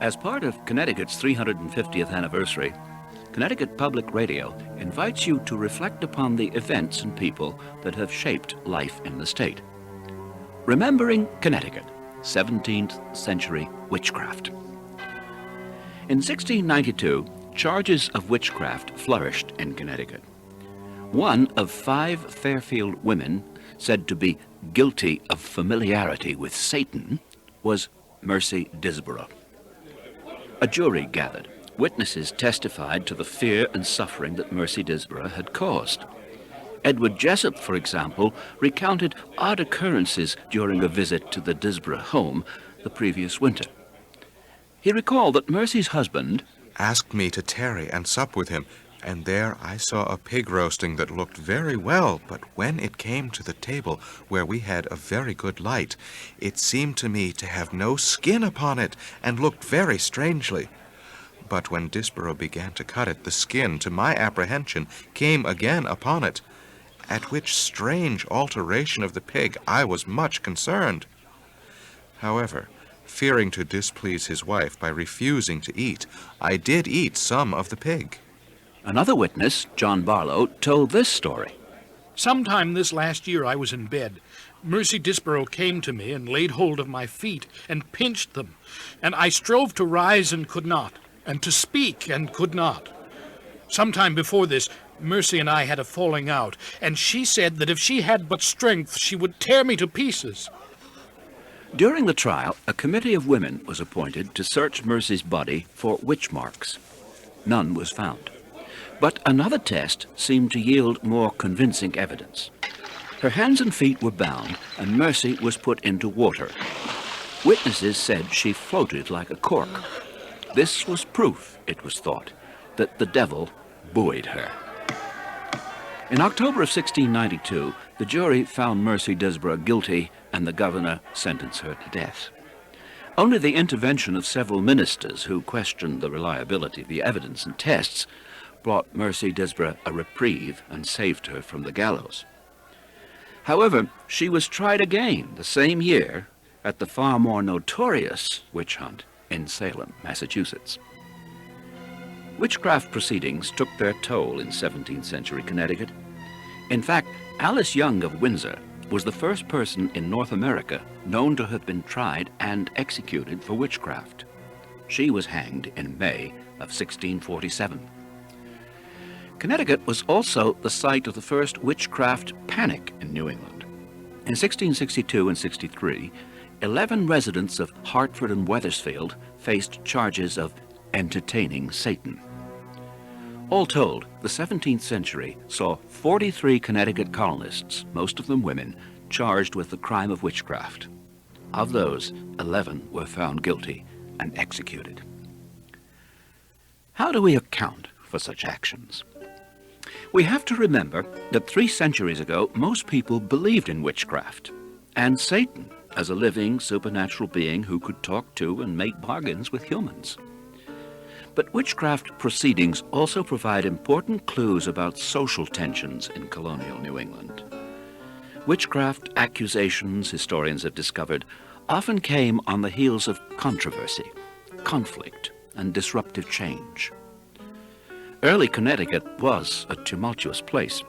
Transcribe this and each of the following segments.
As part of Connecticut's 350th anniversary, Connecticut Public Radio invites you to reflect upon the events and people that have shaped life in the state. Remembering Connecticut, 17th Century Witchcraft. In 1692, charges of witchcraft flourished in Connecticut. One of 5 Fairfield women said to be guilty of familiarity with Satan was Mercy Disborough. A jury gathered. Witnesses testified to the fear and suffering that Mercy Disborough had caused. Edward Jessup, for example, recounted odd occurrences during a visit to the Disborough home the previous winter. He recalled that Mercy's husband asked me to tarry and sup with him, and there I saw a pig roasting that looked very well, but when it came to the table where we had a very good light, it seemed to me to have no skin upon it, and looked very strangely. But when Disborough began to cut it, the skin, to my apprehension, came again upon it, at which strange alteration of the pig I was much concerned. However, fearing to displease his wife by refusing to eat, I did eat some of the pig. Another witness, John Barlow, told this story. Sometime this last year I was in bed. Mercy Disborough came to me and laid hold of my feet and pinched them, and I strove to rise and could not, and to speak and could not. Sometime before this, Mercy and I had a falling out, and she said that if she had but strength, she would tear me to pieces. During the trial, a committee of women was appointed to search Mercy's body for witch marks. None was found. But another test seemed to yield more convincing evidence. Her hands and feet were bound, and Mercy was put into water. Witnesses said she floated like a cork. This was proof, it was thought, that the devil buoyed her. In October of 1692, the jury found Mercy Disborough guilty, and the governor sentenced her to death. Only the intervention of several ministers who questioned the reliability of the evidence and tests brought Mercy Disborough a reprieve and saved her from the gallows. However, she was tried again the same year at the far more notorious witch hunt in Salem, Massachusetts. Witchcraft proceedings took their toll in 17th century Connecticut. In fact, Alice Young of Windsor was the first person in North America known to have been tried and executed for witchcraft. She was hanged in May of 1647. Connecticut was also the site of the first witchcraft panic in New England. In 1662 and 63, 11 residents of Hartford and Wethersfield faced charges of entertaining Satan. All told, the 17th century saw 43 Connecticut colonists, most of them women, charged with the crime of witchcraft. Of those, 11 were found guilty and executed. How do we account for such actions? We have to remember that 3 centuries ago, most people believed in witchcraft and Satan as a living, supernatural being who could talk to and make bargains with humans. But witchcraft proceedings also provide important clues about social tensions in colonial New England. Witchcraft accusations, historians have discovered, often came on the heels of controversy, conflict, and disruptive change. Early Connecticut was a tumultuous place.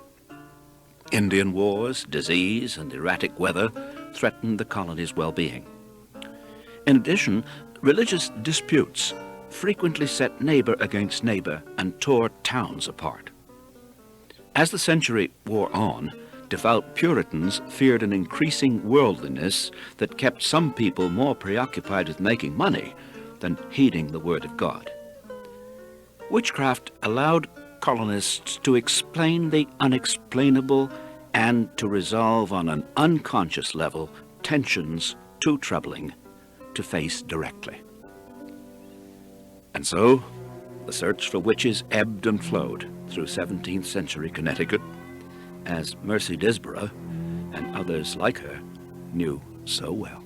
Indian wars, disease, and erratic weather threatened the colony's well-being. In addition, religious disputes frequently set neighbor against neighbor and tore towns apart. As the century wore on, devout Puritans feared an increasing worldliness that kept some people more preoccupied with making money than heeding the word of God. Witchcraft allowed colonists to explain the unexplainable and to resolve on an unconscious level tensions too troubling to face directly. And so, the search for witches ebbed and flowed through 17th century Connecticut, as Mercy Disborough and others like her knew so well.